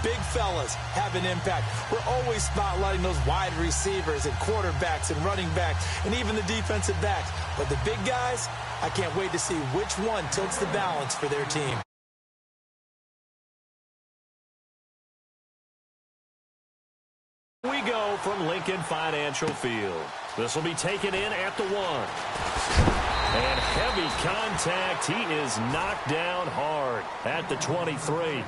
big fellas have an impact. We're always spotlighting those wide receivers and quarterbacks and running backs and even the defensive backs. But the big guys, I can't wait to see which one tilts the balance for their team. We go from Lincoln Financial Field. This will be taken in at the 1. And heavy contact. He is knocked down hard at the 23.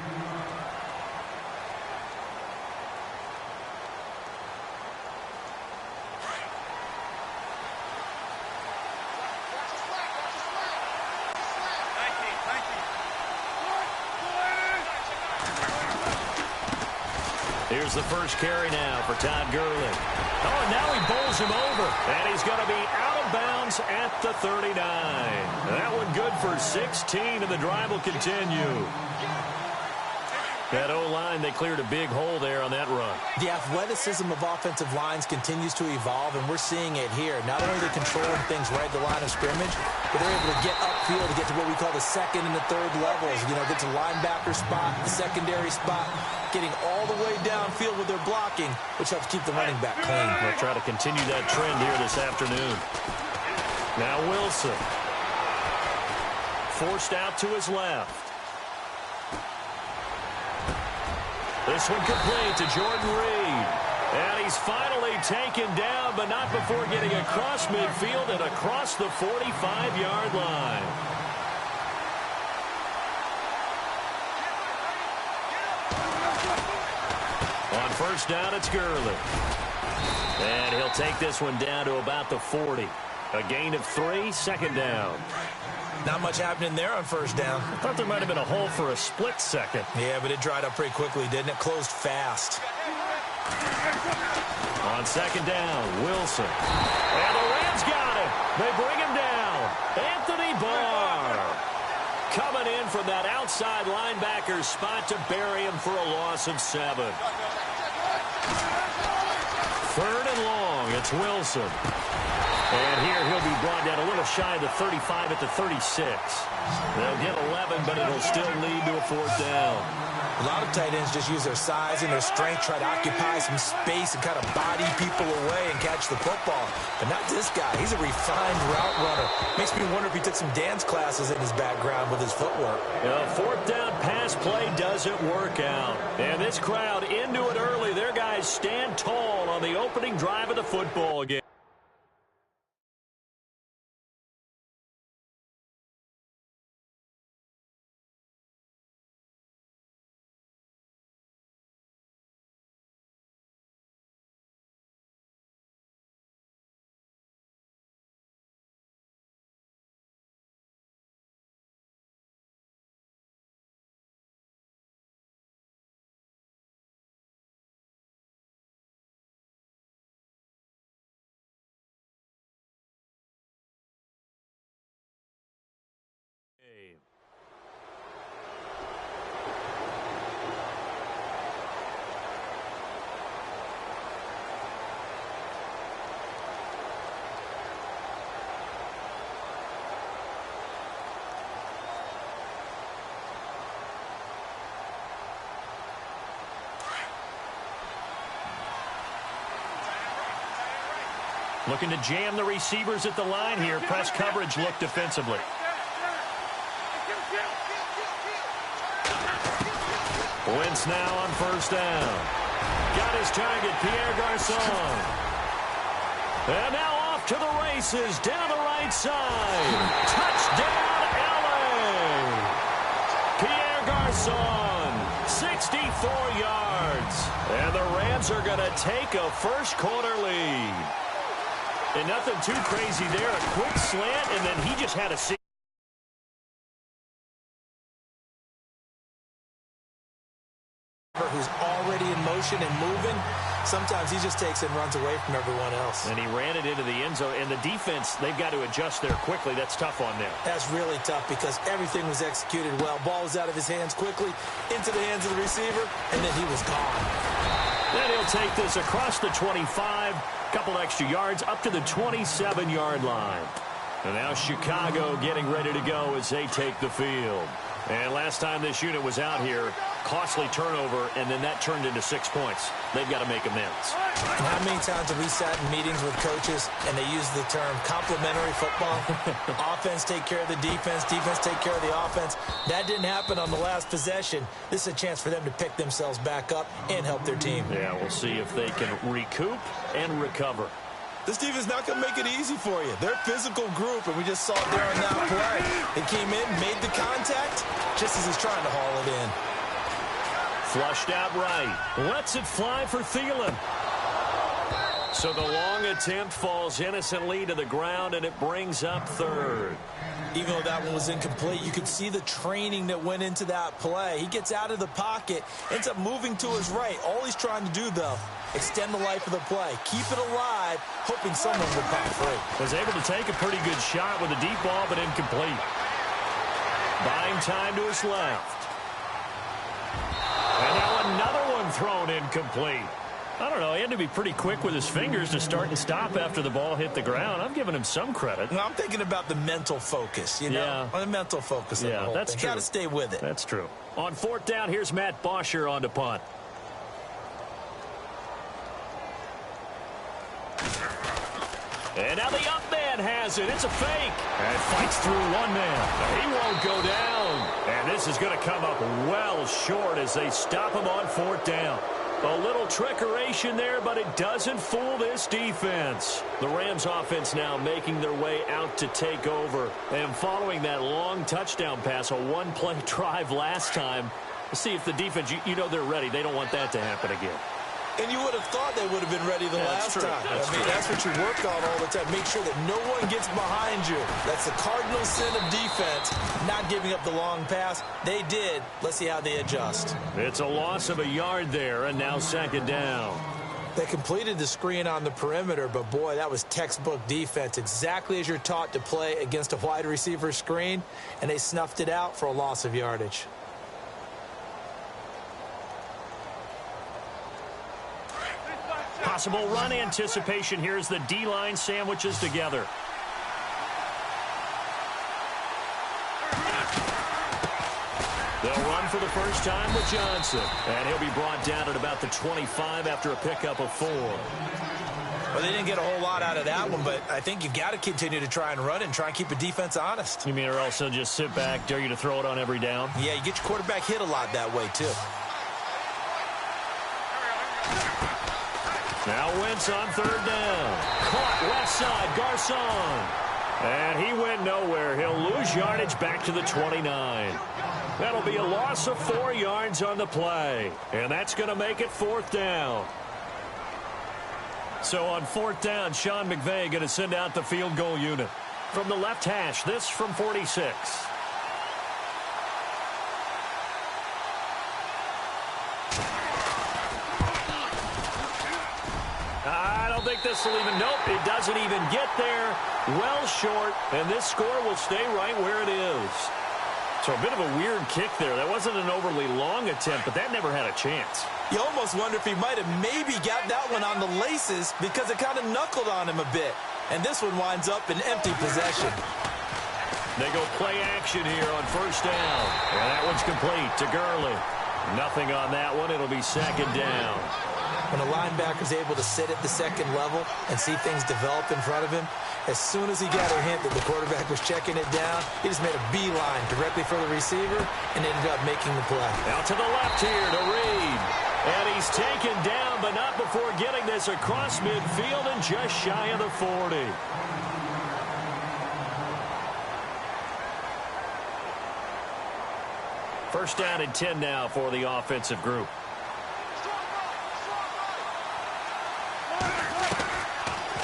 Here's the first carry now for Todd Gurley. Oh, and now he bowls him over. And he's going to be out of bounds at the 39. That one good for 16, and the drive will continue. That O-line, they cleared a big hole there on that run. The athleticism of offensive lines continues to evolve, and we're seeing it here. Not only are they controlling things right at the line of scrimmage, but they're able to get upfield to get to what we call the second and the third levels. You know, get to linebacker spot, the secondary spot, getting all the way downfield with their blocking, which helps keep the running back clean. They'll try to continue that trend here this afternoon. Now Wilson. Forced out to his left. This one complete to Jordan Reed. And he's finally taken down, but not before getting across midfield and across the 45-yard line. On first down, it's Gurley. And he'll take this one down to about the 40. A gain of 3, second down. Not much happening there on first down. I thought there might have been a hole for a split second. Yeah, but it dried up pretty quickly, didn't it? Closed fast. On second down, Wilson. And the Rams got him. They bring him down. Anthony Barr coming in from that outside linebacker spot to bury him for a loss of 7. Third and long, it's Wilson. And here he'll be brought down a little shy of the 35 at the 36. They'll get 11, but it'll still lead to a fourth down. A lot of tight ends just use their size and their strength, try to occupy some space and kind of body people away and catch the football. But not this guy. He's a refined route runner. Makes me wonder if he took some dance classes in his background with his footwork. Fourth down pass play doesn't work out. And this crowd into it early. Their guys stand tall on the opening drive of the football game. Looking to jam the receivers at the line here. Press coverage look defensively. Wentz now on first down. Got his target, Pierre Garçon. And now off to the races, down the right side. Touchdown, LA! Pierre Garçon, 64 yards. And the Rams are going to take a first quarter lead. And nothing too crazy there. A quick slant, and then he just had a seat. Who's already in motion and moving. Sometimes he just takes and runs away from everyone else. And he ran it into the end zone. And the defense, they've got to adjust there quickly. That's tough on them. That's really tough because everything was executed well. Ball was out of his hands quickly, into the hands of the receiver, and then he was gone. Then he'll take this across the 25, couple extra yards, up to the 27-yard line. And now Chicago getting ready to go as they take the field. And last time this unit was out here, Costly turnover, and then that turned into 6 points. They've got to make amends. And how many times have we sat in meetings with coaches and they use the term complementary football? Offense take care of the defense, defense take care of the offense. That didn't happen on the last possession. This is a chance for them to pick themselves back up and help their team. Yeah, we'll see if they can recoup and recover. This defense not going to make it easy for you. They're a physical group, and we just saw it there on that play. They came in, made the contact, just as he's trying to haul it in. Flushed out right. Lets it fly for Thielen. So the long attempt falls innocently to the ground, and it brings up third. Even though that one was incomplete, you could see the training that went into that play. He gets out of the pocket, ends up moving to his right. All he's trying to do, though, extend the life of the play. Keep it alive, hoping someone will pop free. Was able to take a pretty good shot with a deep ball, but incomplete. Buying time to his left. And now another one thrown incomplete. I don't know. He had to be pretty quick with his fingers to start and stop after the ball hit the ground. I'm giving him some credit. Well, I'm thinking about the mental focus, you know? Yeah. The mental focus. Yeah, that's true. Got to stay with it. That's true. On fourth down, here's Matt Bosher on to punt. And now the up man has it. It's a fake. And fights through one man. He won't go down. And this is going to come up well short as they stop him on fourth down. A little trickeration there, but it doesn't fool this defense. The Rams offense now making their way out to take over. And following that long touchdown pass, a one-play drive last time, let's see if the defense, you know they're ready. They don't want that to happen again. And you would have thought they would have been ready the last time. That's what you work on all the time. Make sure that no one gets behind you. That's the cardinal sin of defense, not giving up the long pass. They did. Let's see how they adjust. It's a loss of a yard there, and now second down. They completed the screen on the perimeter, but, boy, that was textbook defense, exactly as you're taught to play against a wide receiver screen, and they snuffed it out for a loss of yardage. Possible run anticipation here as the D-line sandwiches together. They'll run for the first time with Johnson. And he'll be brought down at about the 25 after a pickup of 4. Well, they didn't get a whole lot out of that one, but I think you've got to continue to try and run and try and keep the defense honest. You mean or else they'll just sit back, dare you to throw it on every down? Yeah, you get your quarterback hit a lot that way, too. Now Wentz on third down. Caught left side, Garcon. And he went nowhere. He'll lose yardage back to the 29. That'll be a loss of 4 yards on the play. And that's going to make it fourth down. So on fourth down, Sean McVay going to send out the field goal unit. From the left hash, this from 46. I don't think this will even, nope, it doesn't even get there. Well short, and this score will stay right where it is. So a bit of a weird kick there. That wasn't an overly long attempt, but that never had a chance. You almost wonder if he might have maybe got that one on the laces because it kind of knuckled on him a bit. And this one winds up in empty possession. They go play action here on first down. And that one's complete to Gurley. Nothing on that one. It'll be second down. When a linebacker's able to sit at the second level and see things develop in front of him, as soon as he got a hint that the quarterback was checking it down, he just made a beeline directly for the receiver and ended up making the play. Out to the left here to Reed. And he's taken down, but not before getting this across midfield and just shy of the 40. First down and 10 now for the offensive group.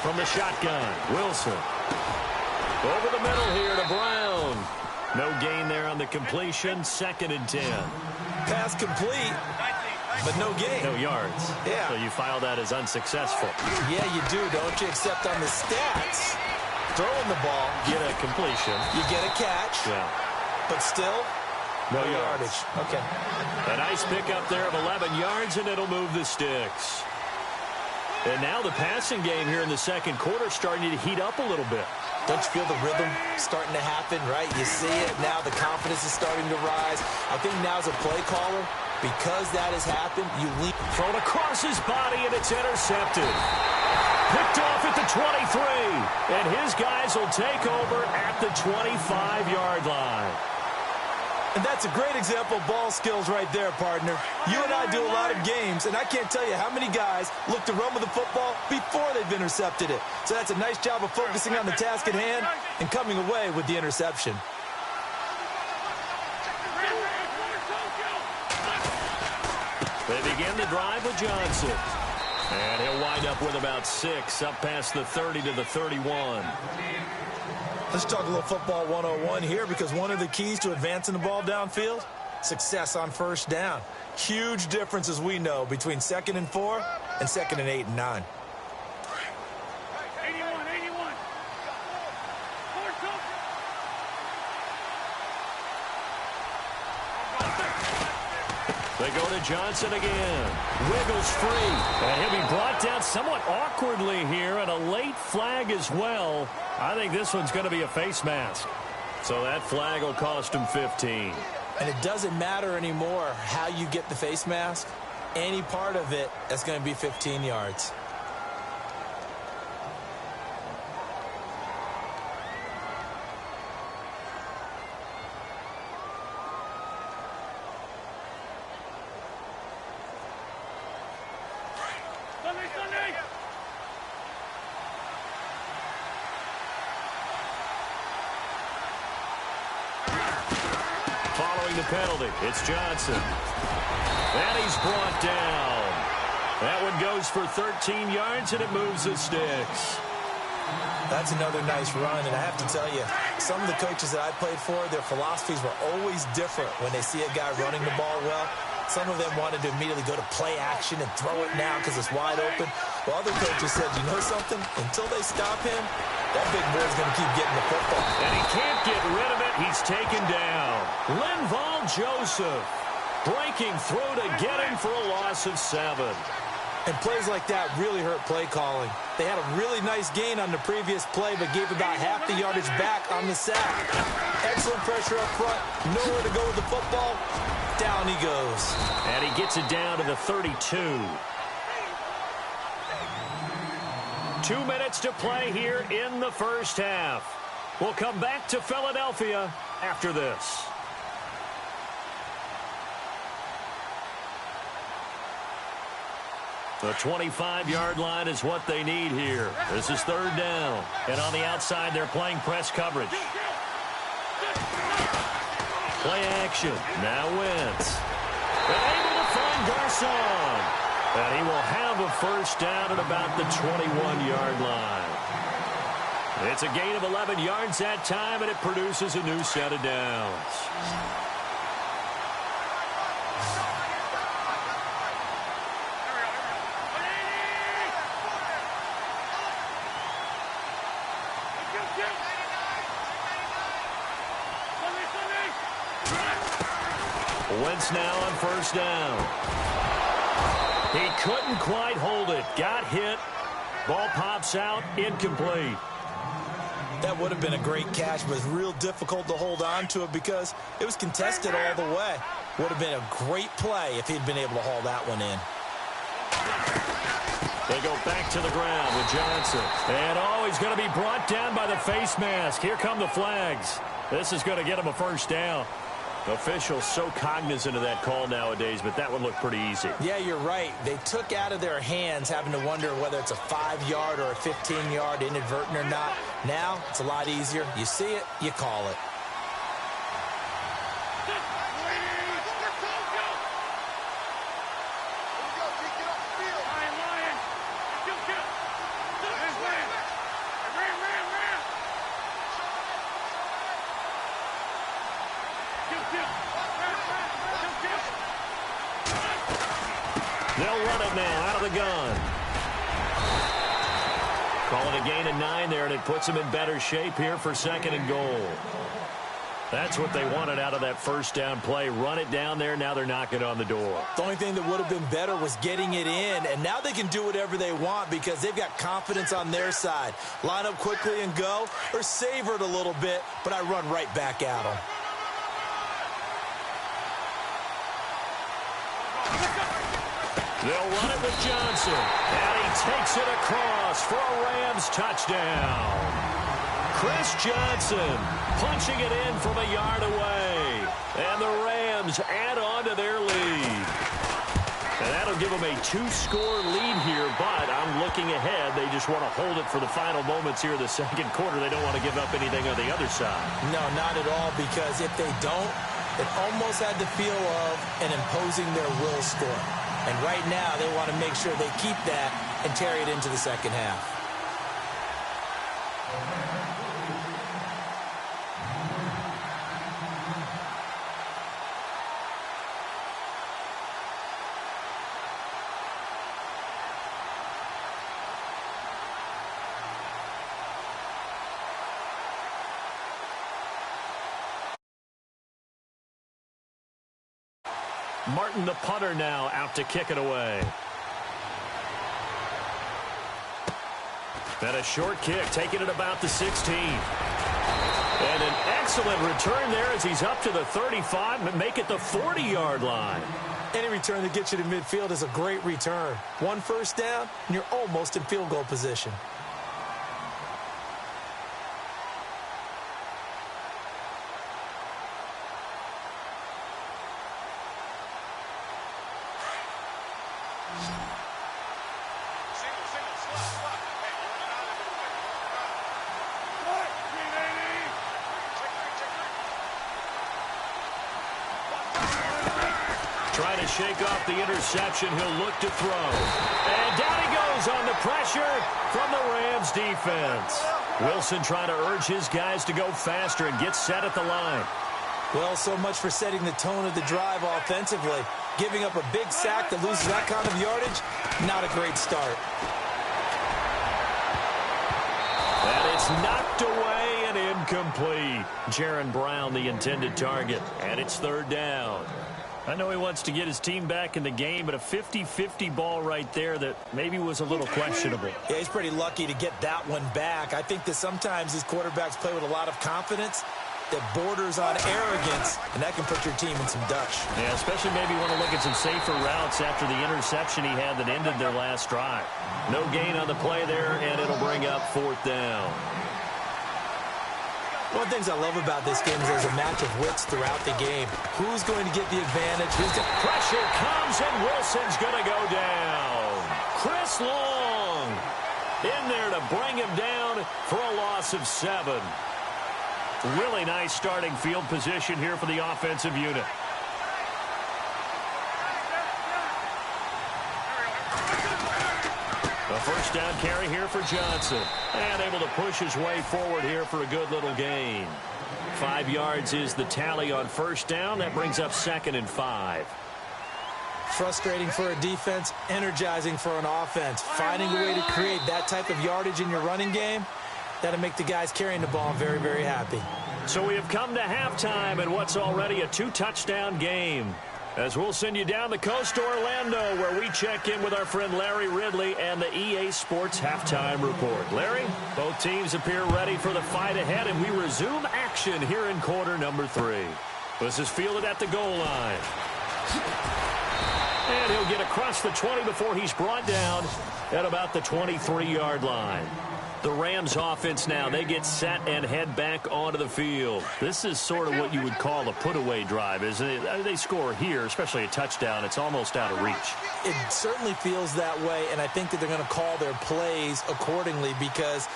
From the shotgun, Wilson. Over the middle here to Brown. No gain there on the completion. Second and 10. Pass complete, but no gain. No yards. Yeah. So you file that as unsuccessful. Yeah, you do, don't you? Except on the stats. Throwing the ball. Get a completion. You get a catch. Yeah. But still, no yardage. Okay. A nice pickup there of 11 yards, and it'll move the sticks. And now the passing game here in the second quarter starting to heat up a little bit. Don't you feel the rhythm starting to happen, right? You see it now. The confidence is starting to rise. I think now as a play caller, Because that has happened, you lean. Thrown across his body, and it's intercepted. Picked off at the 23. And his guys will take over at the 25-yard line. And that's a great example of ball skills right there, partner. You and I do a lot of games, and I can't tell you how many guys look to run with the football before they've intercepted it. So that's a nice job of focusing on the task at hand and coming away with the interception. They begin the drive with Johnson. And he'll wind up with about 6, up past the 30 to the 31. Let's talk a little football 101 here, because one of the keys to advancing the ball downfield, success on first down. Huge difference, as we know, between 2nd and 4 and 2nd and 8 and 9. They go to Johnson again. Wiggles free. And he'll be brought down somewhat awkwardly here, and a late flag as well. I think this one's going to be a face mask. So that flag will cost him 15. And it doesn't matter anymore how you get the face mask. Any part of it, that's going to be 15 yards. Following the penalty, it's Johnson. And he's brought down. That one goes for 13 yards, and it moves the sticks. That's another nice run, and I have to tell you, some of the coaches that I played for, their philosophies were always different when they see a guy running the ball well. Some of them wanted to immediately go to play action and throw it now because it's wide open. While other coaches said, you know something? Until they stop him, that big boy's going to keep getting the football. And he can't get rid of it. He's taken down. Linval Joseph breaking through to get him for a loss of 7. And plays like that really hurt play calling. They had a really nice gain on the previous play, but gave about half the yardage back on the sack. Excellent pressure up front. Nowhere to go with the football. Down he goes. And he gets it down to the 32. 2 minutes to play here in the first half. We'll come back to Philadelphia after this. The 25-yard line is what they need here. This is 3rd down. And on the outside, they're playing press coverage. Play action. Now Wentz. And able to find Garcon. And he will have a first down at about the 21-yard line. It's a gain of 11 yards that time, and it produces a new set of downs. Wentz now on first down. He couldn't quite hold it. Got hit. Ball pops out. Incomplete. That would have been a great catch, but it's real difficult to hold on to it because it was contested all the way. Would have been a great play if he'd been able to haul that one in. They go back to the ground with Johnson. And, he's going to be brought down by the face mask. Here come the flags. This is going to get him a first down. Officials so cognizant of that call nowadays, but that one looked pretty easy. Yeah, you're right. They took out of their hands having to wonder whether it's a 5-yard or a 15-yard inadvertent or not. Now, it's a lot easier. You see it, you call it. They'll run it now out of the gun. Call it a gain of 9 there, and it puts them in better shape here for 2nd and goal. That's what they wanted out of that first down play. Run it down there. Now they're knocking on the door. The only thing that would have been better was getting it in, and now they can do whatever they want because they've got confidence on their side. Line up quickly and go, or savor it a little bit, but I run right back at them. They'll run it with Johnson. And he takes it across for a Rams touchdown. Chris Johnson punching it in from a yard away. And the Rams add on to their lead. And that'll give them a 2-score lead here, but I'm looking ahead. They just want to hold it for the final moments here in the second quarter. They don't want to give up anything on the other side. No, not at all, because if they don't, it almost had the feel of an imposing their will score. And right now, they want to make sure they keep that and carry it into the second half. Martin, the punter, now out to kick it away. And a short kick, taking it about the 16. And an excellent return there as he's up to the 35, make it the 40-yard line. Any return that gets you to midfield is a great return. 1 first down, and you're almost in field goal position. Trying to shake off the interception. He'll look to throw. And down he goes on the pressure from the Rams defense. Wilson trying to urge his guys to go faster and get set at the line. Well, so much for setting the tone of the drive offensively. Giving up a big sack that loses that kind of yardage, not a great start. And it's knocked away and incomplete. Jaron Brown, the intended target. And it's third down. I know he wants to get his team back in the game, but a 50-50 ball right there that maybe was a little questionable. Yeah, he's pretty lucky to get that one back. I think that sometimes these quarterbacks play with a lot of confidence that borders on arrogance, and that can put your team in some Dutch. Yeah, especially maybe want to look at some safer routes after the interception he had that ended their last drive. No gain on the play there, and it'll bring up fourth down. One of the things I love about this game is there's a match of wits throughout the game. Who's going to get the advantage? Pressure comes, and Wilson's going to go down. Chris Long in there to bring him down for a loss of 7. Really nice starting field position here for the offensive unit. A first down carry here for Johnson. And able to push his way forward here for a good little gain. 5 yards is the tally on first down. That brings up 2nd and 5. Frustrating for a defense, energizing for an offense. Finding a way to create that type of yardage in your running game, that'll make the guys carrying the ball very, very happy. So we have come to halftime in what's already a 2-touchdown game. As we'll send you down the coast to Orlando, where we check in with our friend Larry Ridley and the EA Sports Halftime Report. Larry, both teams appear ready for the fight ahead, and we resume action here in quarter number 3. This is fielded at the goal line. And he'll get across the 20 before he's brought down at about the 23-yard line. The Rams offense now, they get set and head back onto the field. This is sort of what you would call a put-away drive, isn't it? They score here, especially a touchdown. It's almost out of reach. It certainly feels that way, and I think that they're going to call their plays accordingly, because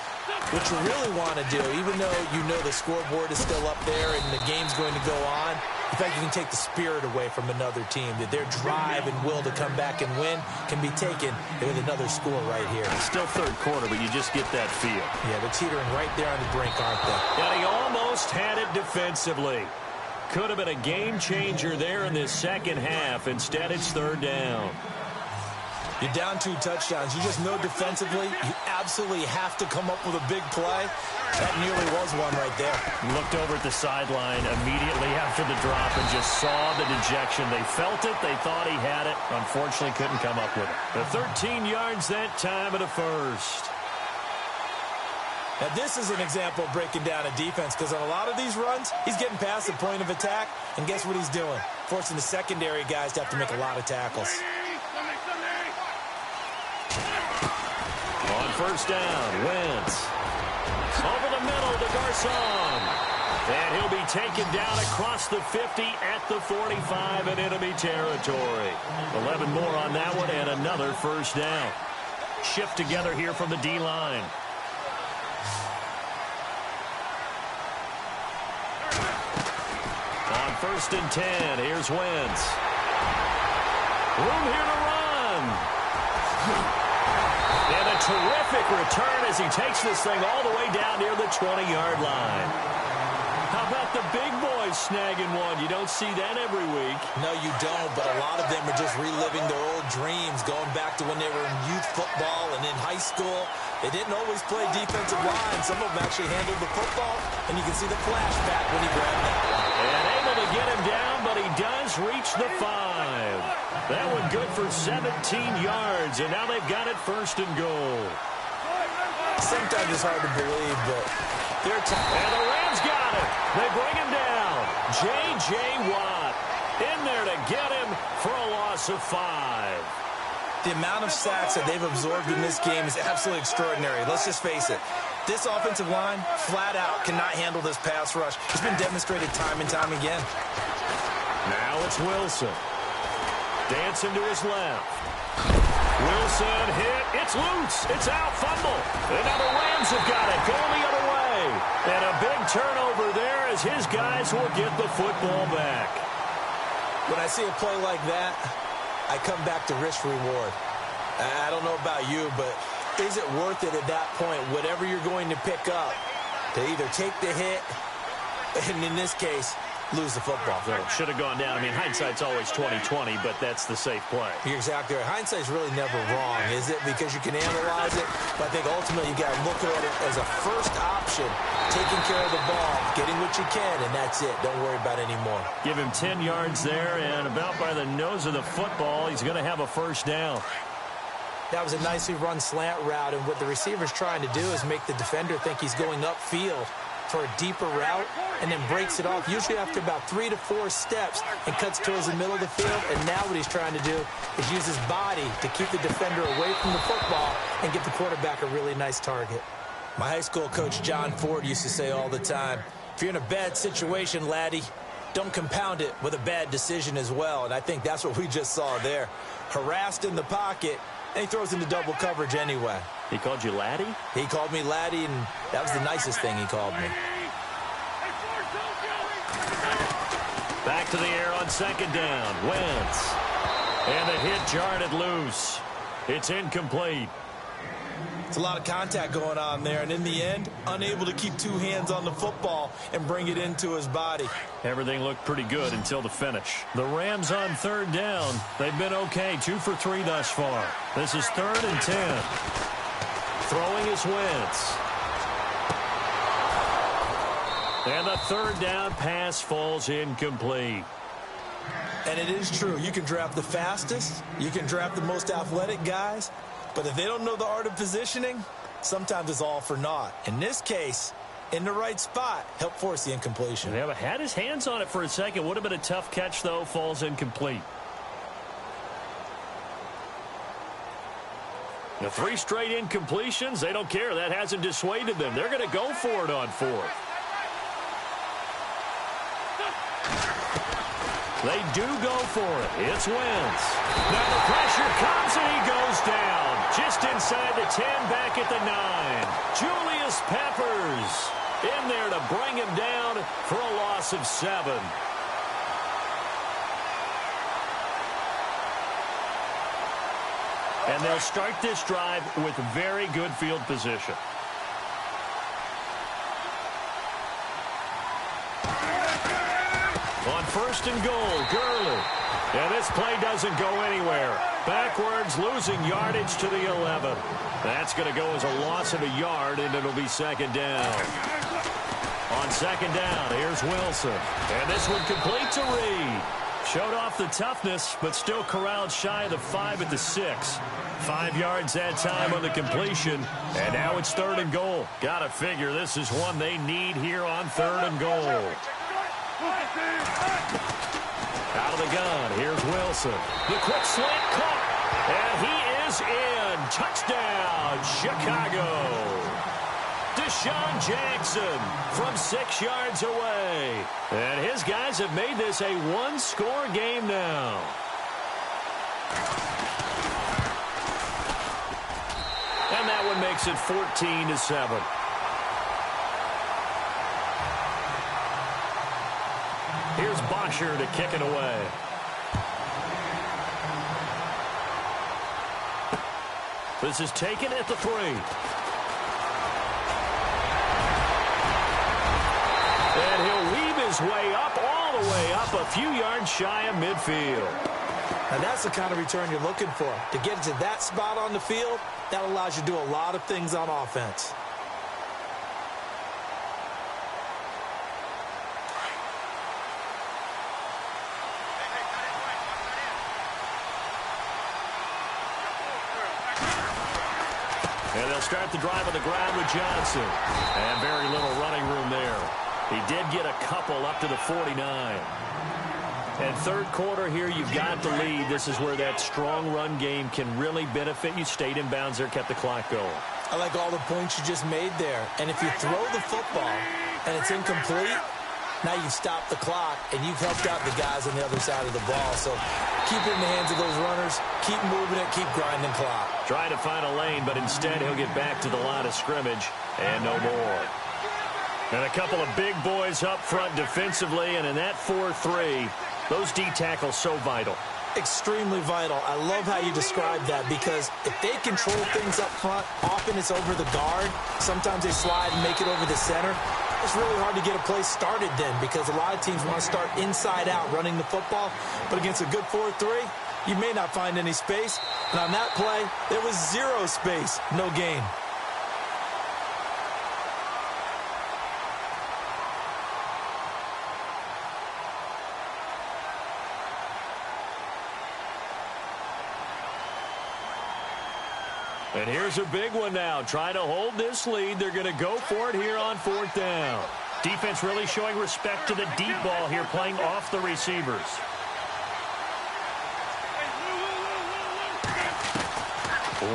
what you really want to do, even though you know the scoreboard is still up there and the game's going to go on, in fact, you can take the spirit away from another team, that their drive and will to come back and win can be taken with another score right here. It's still third quarter, but you just get that feel. Yeah, they're teetering right there on the brink, aren't they? And he almost had it defensively. Could have been a game changer there in this second half. Instead, it's third down. You're down 2 touchdowns. You just know defensively you absolutely have to come up with a big play. That nearly was one right there. Looked over at the sideline immediately after the drop and just saw the dejection. They felt it. They thought he had it. Unfortunately, couldn't come up with it. The 13 yards that time at a first. Now, this is an example of breaking down a defense, because on a lot of these runs, he's getting past the point of attack, and guess what he's doing? Forcing the secondary guys to have to make a lot of tackles. first down. Wentz. Over the middle to Garcon. And he'll be taken down across the 50 at the 45 in enemy territory. 11 more on that one and another first down. Shift together here from the D-line. On first and 10, here's Wentz. Room here to run. And a terrific return as he takes this thing all the way down near the 20-yard line. How about the big boys snagging one? You don't see that every week. No, you don't, but a lot of them are just reliving their old dreams, going back to when they were in youth football and in high school. They didn't always play defensive line. Some of them actually handled the football, and you can see the flashback when he grabbed that one. And able to get him down, but he does reach the 5. That one good for 17 yards, and now they've got it first and goal. Sometimes it's hard to believe, but they're tough. And the Rams got it. They bring him down. J.J. Watt in there to get him for a loss of 5. The amount of sacks that they've absorbed in this game is absolutely extraordinary. Let's just face it. This offensive line, flat out, cannot handle this pass rush. It's been demonstrated time and time again. Now it's Wilson. Dancing to his left. Wilson hit. It's loose. It's out. Fumble. And now the Rams have got it. Going the other way. And a big turnover there as his guys will get the football back. When I see a play like that, I come back to risk reward. I don't know about you, but is it worth it at that point, whatever you're going to pick up, to either take the hit, and in this case, lose the football? So should have gone down. I mean, hindsight's always 20/20, but that's the safe play. You're exactly right. Hindsight's really never wrong, is it? Because you can analyze it, but I think ultimately you got to look at it as a first option, taking care of the ball, getting what you can, and that's it. Don't worry about it anymore. Give him 10 yards there, and about by the nose of the football, he's going to have a first down. That was a nicely run slant route, and what the receiver's trying to do is make the defender think he's going upfield for a deeper route, and then breaks it off, usually after about 3 to 4 steps, and cuts towards the middle of the field. And now what he's trying to do is use his body to keep the defender away from the football and get the quarterback a really nice target. My high school coach, John Ford, used to say all the time, if you're in a bad situation, laddie, don't compound it with a bad decision as well. And I think that's what we just saw there. Harassed in the pocket, and he throws into double coverage anyway. He called you laddie? He called me laddie, and that was the nicest thing he called me. Back to the air on second down. Wentz. And the hit jarred it loose. It's incomplete. It's a lot of contact going on there, and in the end, unable to keep 2 hands on the football and bring it into his body. Everything looked pretty good until the finish. The Rams on third down. They've been okay, 2 for 3 thus far. This is 3rd and 10. Throwing is Wentz. And the third down pass falls incomplete. And it is true. You can draft the fastest. You can draft the most athletic guys. But if they don't know the art of positioning, sometimes it's all for naught. In this case, in the right spot, help force the incompletion. Yeah, but had his hands on it for a second. Would have been a tough catch, though. Falls incomplete. The 3 straight incompletions, they don't care. That hasn't dissuaded them. They're going to go for it on 4th. They do go for it. It's Wentz. Now the pressure comes and he goes down. Just inside the 10, back at the 9. Julius Peppers in there to bring him down for a loss of 7. And they'll start this drive with very good field position. On first and goal, Gurley. And this play doesn't go anywhere. Backwards, losing yardage to the 11. That's going to go as a loss of a yard, and it'll be second down. On second down, here's Wilson. And this one complete to Reed. Showed off the toughness, but still corralled shy of the 5 at the 6. 5 yards that time on the completion. And now it's 3rd and goal. Gotta figure this is one they need here on 3rd and goal. Out of the gun, here's Wilson. The quick slant caught, and he is is in. Touchdown, Chicago. Deshaun Jackson from 6 yards away. And his guys have made this a one-score game now. And that one makes it 14-7. Here's Bosher to kick it away. This is taken at the 3. And he'll weave his way up, all the way up, a few yards shy of midfield. And that's the kind of return you're looking for. To get to that spot on the field, that allows you to do a lot of things on offense. And they'll start the drive on the ground with Johnson. And very little running room there. He did get a couple up to the 49. And third quarter here, you've got the lead. This is where that strong run game can really benefit you. Stayed in bounds there, kept the clock going. I like all the points you just made there. And if you throw the football and it's incomplete, now you stop the clock and you've helped out the guys on the other side of the ball. So keep it in the hands of those runners. Keep moving it. Keep grinding clock. Trying to find a lane, but instead he'll get back to the line of scrimmage and no more. And a couple of big boys up front defensively, and in that 4-3, those D tackles so vital. Extremely vital. I love how you describe that, because if they control things up front, often it's over the guard. Sometimes they slide and make it over the center. It's really hard to get a play started then, because a lot of teams want to start inside out running the football. But against a good 4-3, you may not find any space. And on that play, there was zero space, no gain. And here's a big one now. Trying to hold this lead. They're going to go for it here on 4th down. Defense really showing respect to the deep ball here, playing off the receivers.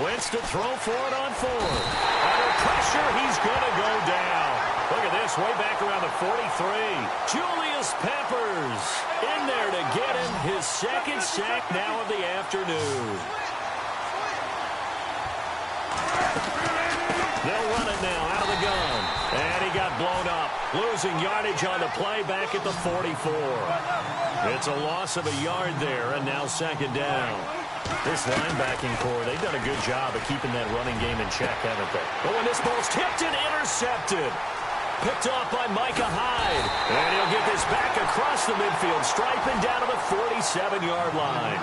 Wentz to throw for it on 4th. Under pressure, he's going to go down. Look at this, way back around the 43. Julius Peppers in there to get him his second sack now of the afternoon. They'll run it now out of the gun. And he got blown up. Losing yardage on the play back at the 44. It's a loss of a yard there, and now 2nd down. This linebacking core, they've done a good job of keeping that running game in check, haven't they? But when this ball's tipped and intercepted. Picked off by Micah Hyde. And he'll get this back across the midfield, striping down to the 47-yard line.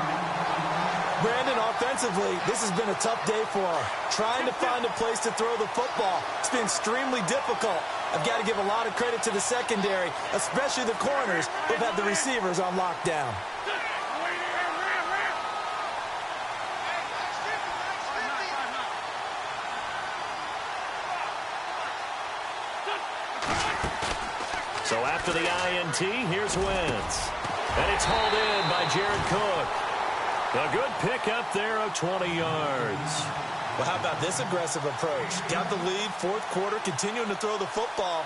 Brandon, offensively, this has been a tough day for him. Trying to find a place to throw the football. It's been extremely difficult. I've got to give a lot of credit to the secondary, especially the corners who've had the receivers on lockdown. So after the INT, here's Wentz. And it's hauled in by Jared Cook. A good pickup there of 20 yards. Well, how about this aggressive approach? Got the lead, 4th quarter, continuing to throw the football.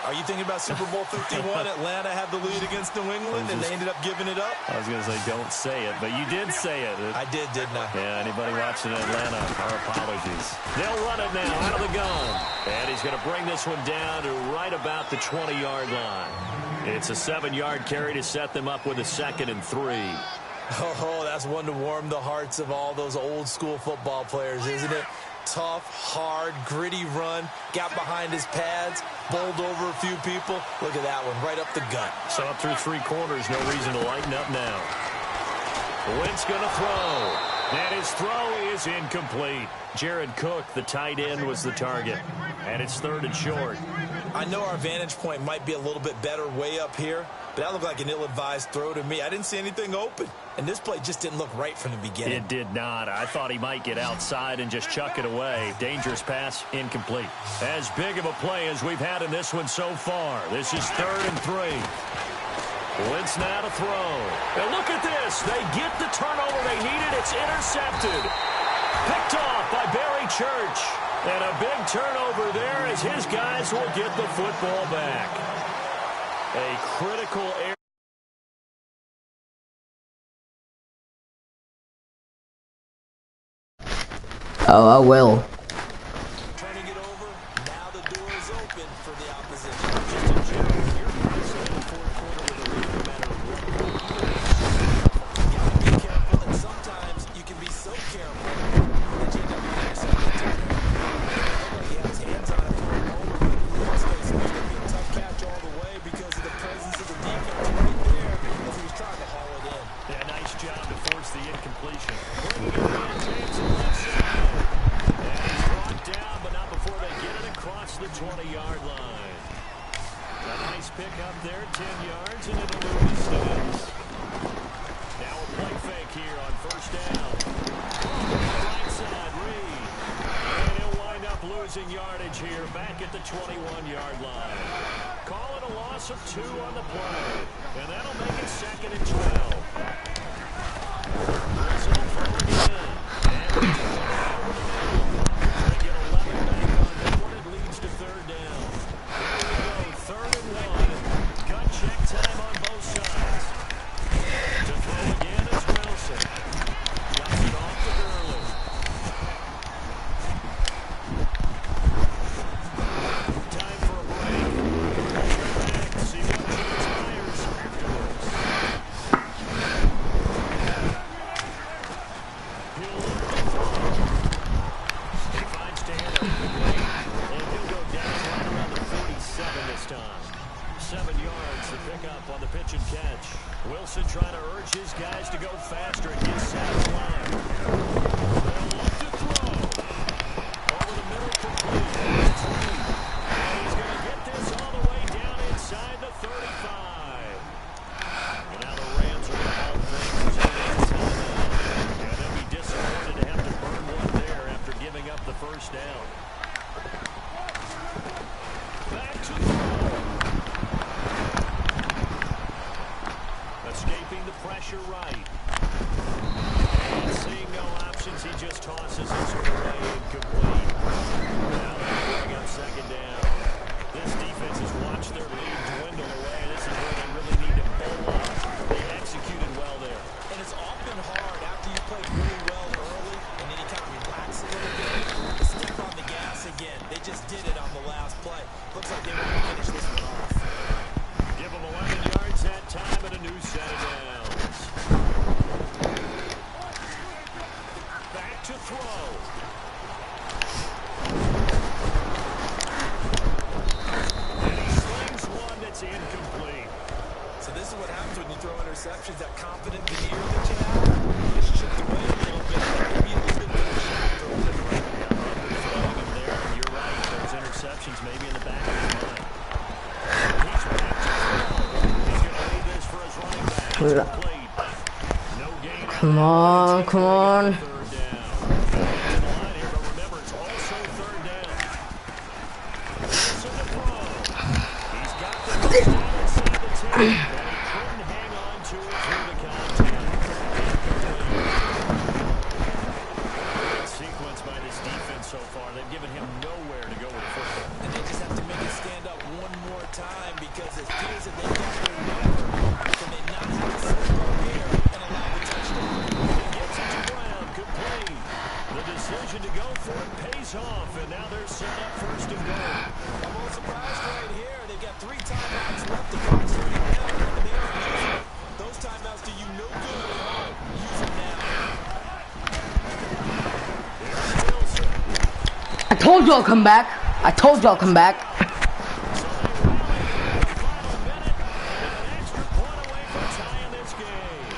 Are you thinking about Super Bowl 51? Atlanta had the lead against New England, and they ended up giving it up? I was going to say, don't say it, but you did say it. I did, didn't I? Yeah, anybody watching Atlanta, our apologies. They'll run it now out of the gun. And he's going to bring this one down to right about the 20-yard line. It's a 7-yard carry to set them up with a 2nd and 3. Oh, that's one to warm the hearts of all those old-school football players, isn't it? Tough, hard, gritty run. Got behind his pads, bowled over a few people. Look at that one, right up the gut. So up through 3 quarters, no reason to lighten up now. Wentz going to throw. And his throw is incomplete. Jared Cook, the tight end, was the target. And it's 3rd and short. I know our vantage point might be a little bit better way up here, but that looked like an ill-advised throw to me. I didn't see anything open, and this play just didn't look right from the beginning. It did not. I thought he might get outside and just chuck it away. Dangerous pass, incomplete. As big of a play as we've had in this one so far. This is 3rd and 3. Wentz now to throw. And look at this. They get the turnover they needed. It's intercepted. church. And a big turnover there as his guys will get the football back. A critical error. Oh, I will. Turning it over, now the door is open for the opposition. Just in general, you're pressing in the fourth quarter with a lead no matter what. You gotta be careful, and sometimes you can be so careful that you end up being yourself into it. He had his hands on it, throwing over, but it's going to be a tough catch all the way because of the presence of the defense right there as he was trying to haul it in. Yeah, nice job to force the incompletion. Bringing it in, James left side. And he's brought down, but not before they get it across the 20-yard line. A nice pick up there, 10 yards, and it'll move the sticks. Now a play fake here on first down. Right side, Reed. And he'll wind up losing yardage here back at the 21-yard line. Call it a loss of 2 on the play. And that'll make it 2nd and 12. Wilson will throw it again. And they get 11 back on that one. It leads to 3rd down. Here we go, 3rd and 1. Gut check time on both sides. To throw again is Wilson. Ducks it off to Gurley. Time for a break. Back, see what transpires afterwards. He'll look to throw. He finds Tanner. And he'll go down right around the 47 this time. 7 yards to pick up on the pitch and catch. Wilson trying to urge his guys to go faster and get satisfied. They'll look to throw. Over the middle complete. It's Reed. And he's going to get this all the way down inside the 35. And now the Rams are going to hold things until the timeout. And they'll be disappointed to have to burn one there after giving up the first down. Back to throw. Escaping the pressure right. And seeing no options, he just tosses his away incomplete. Now they bring up 2nd down. This defense has watched their lead dwindle away. This is where they really need to pull up. They executed well there. And it's often hard after you play really well early and then you kind of relax a little bit to step on the gas again. They just did it on the last play. Looks like they want to finish this one off. Give them 11 yards that time and a new set of downs. Back to throw. And he slings one that's incomplete. So this is what happens when you throw interceptions. That confident veneer that you have is chipped away a little bit. Maybe a little bit better shot throwing it right. Throwing him there, and you're right. Those interceptions maybe in the back of his mind. He's back to throw. He's going to lead this for his running back. It's complete. No gain. Come on, come on. 3rd down. To the line here, but remember, it's also 3rd down. Wilson to throw. He's got the first down inside the 10, but he couldn't hang on to it through the contact. Good sequence by this defense so far. They've given him nowhere to go with the football. And they just have to make it stand up one more time because it appears that they got their number. Can they not have a slip up here and allow the touchdown? He gets it to Brown, complete. The decision to go for it pays off, and now they're set up 1st and goal. I'm a little surprised right here. They've got 3 timeouts left to concentrate now, and they aren't using it. Those timeouts do you no good at all. Use them now. Here's Wilson. I told you I'll come back. I told you I'll come back. So they rally in the final minute with an extra point away from tying this game.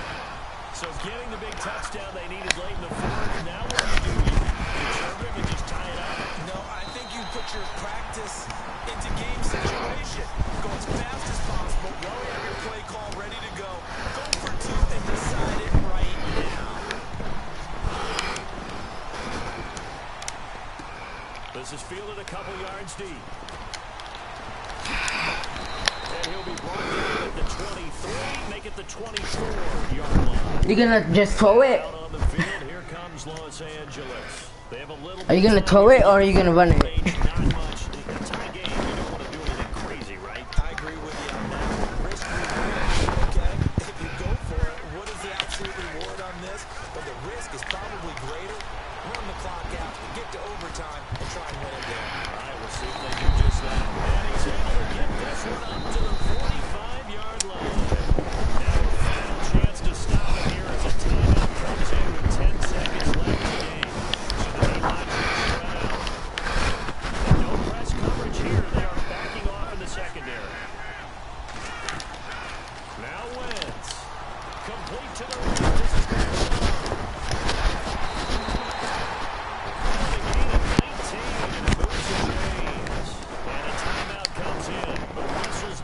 So getting the big touchdown they needed late in the 4th. Now what do? You conservative and just tie it up? No, I think you put your practice into game situation. Go as fast as possible. You already have your play call ready to go. Go for 2 and decide it right now. This is fielded a couple yards deep. And he'll be brought down at the 23, make it the 24-yard line. You're gonna just throw it? Out on the field, here comes Los Angeles. They have a little. Are you gonna throw it or are you gonna run it? Not much. A tie game, you don't want to do anything crazy, right? I agree with you on that. Risk reward, okay? If you go for it, what is the absolute reward on this? But the risk is probably greater. Run the clock out, get to overtime, and try and win it there. All right, we'll see if they do just that. And he's able to get this one up to the 45-yard line. Now a final chance to stop it here as a timeout comes in with 10 seconds left in the game. So the D-line should spread out. And no press coverage here. They are backing off in the secondary. Now Wentz. Complete to the right. This is going to be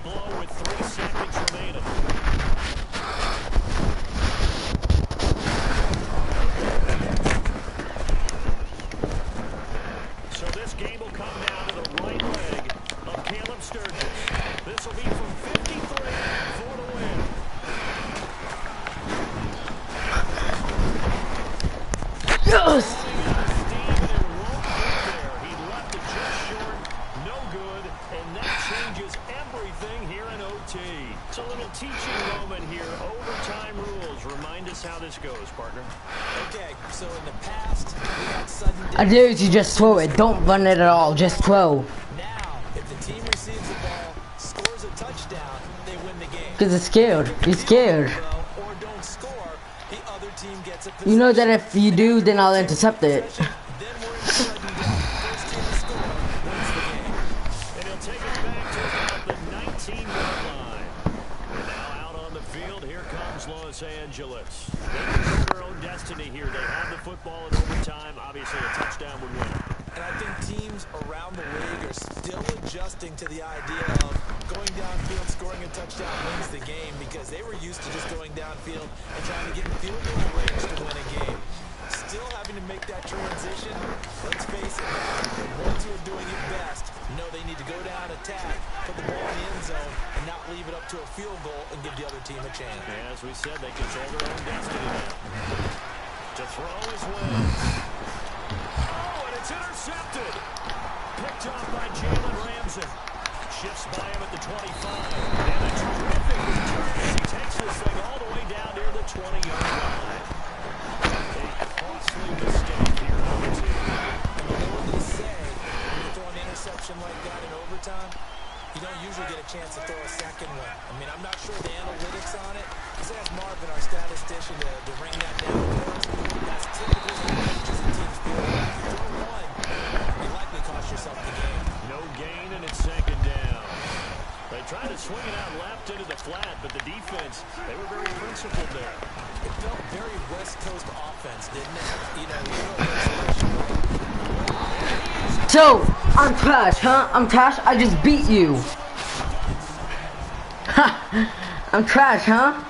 blow with 3 seconds remaining. So this game will come down to the right leg of Caleb Sturgis. This will be from 53 for the win. Yes! It's a little teaching moment here. Overtime rules. Remind us how this goes, partner. Okay, so in the past, we had sudden death. I dare you just throw it. Don't run it at all. Just throw. Now, if the team receives the ball, scores a touchdown, they win the game. Because it's scared. You're scared. Or don't score, the other team gets a possession. You know that if you do, then I'll intercept it. Then we're in sudden death. First team to score wins the game. And he'll take it back to about the 19-yard line. And now out on the field, here comes Los Angeles. They control their own destiny here. They have the football in overtime. Obviously, a touchdown would win. And I think teams around the league are still adjusting to the idea of going downfield, scoring a touchdown wins the game because they were used to just going downfield and trying to get in field goal range to win a game. Still having to make that transition. Let's face it, the ones who are doing it best know they need to go down, attack, put the ball in the end zone, and not leave it up to a field goal and give the other team a chance. As we said, they control their own destiny now. To throw is Wentz. Oh, and it's intercepted. Picked off by Jalen Ramsey. Shifts by him at the 25. And a terrific return as he takes this thing all the way down near the 20-yard line. A costly mistake here on the team. And you know what they say, when you throw an interception like that in overtime, you don't usually get a chance to throw a second one. I mean, I'm not sure the analytics on it. Let's ask Marvin, our statistician, to ring that down for us. That's typically the ranges and teams feel. If you throw one, you likely cost yourself the game. No gain, and it's second down. They tried to swing it out left into the flat, but the defense, they were very principled there. It felt very West Coast offense, didn't it? You know, So, I'm trash, huh? I'm trash. I just beat you. Ha! I'm trash, huh?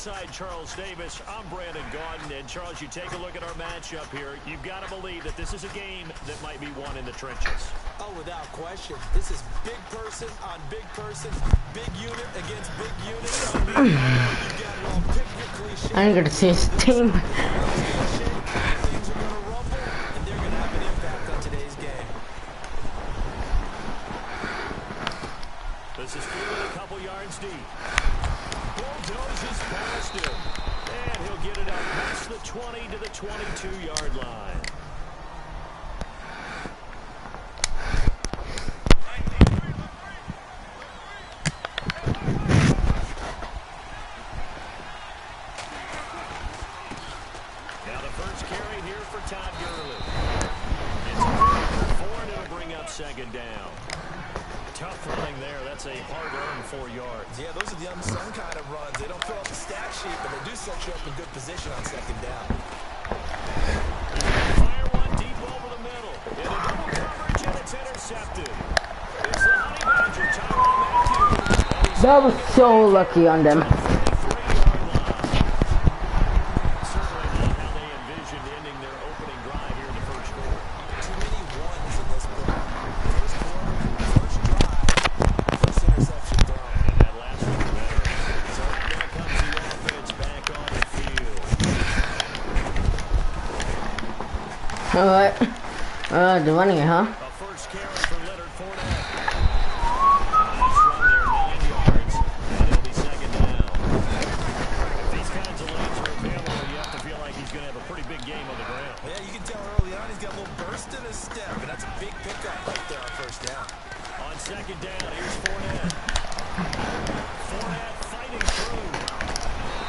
alongside Charles Davis, I'm Brandon Gaudin. And, Charles, you take a look at our matchup here. You've got to believe that this is a game that might be won in the trenches. Oh, without question. This is big person on big person, big unit against big unit. I mean, you got it all. Pick your cliche. I ain't gonna see his team. Things are going to rumble, and they're going to have an impact on today's game. This is fielded a couple yards deep. Bulldozes past him. And he'll get it up past the 20 to the 22-yard line. Now the first carry here for Todd Gurley. It's a 4, and it'll bring up second down. Tough running there. That's a hard-earned 4 yards. Yeah, those are the unsung kind of runs. They don't fill out the stat sheet, but they do set you up in good position on second down. Fire one deep over the middle. In a double coverage, and it's intercepted. It's the Honey Badger, Tyrann Mathieu. That was so lucky on them. Certainly not how they envisioned ending their opening drive here in the first quarter. Too many ones in this quarter. First quarter, first drive, first interception thrown. And that last one better. So now comes the offense back on the field. Alright. They're running it, huh? A first carry for Leonard Fournette. Nice run there, 9 yards, and it'll be second down. These kinds of lanes are available. You have to feel like he's going to have a pretty big game on the ground. Yeah, you can tell early on he's got a little burst in his step, and that's a big pickup right there on first down. On second down, here's Fournette. Fournette fighting through.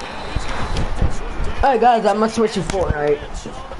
And he's going to get this one down. Alright guys, I'm gonna switch to Fortnite. End zone.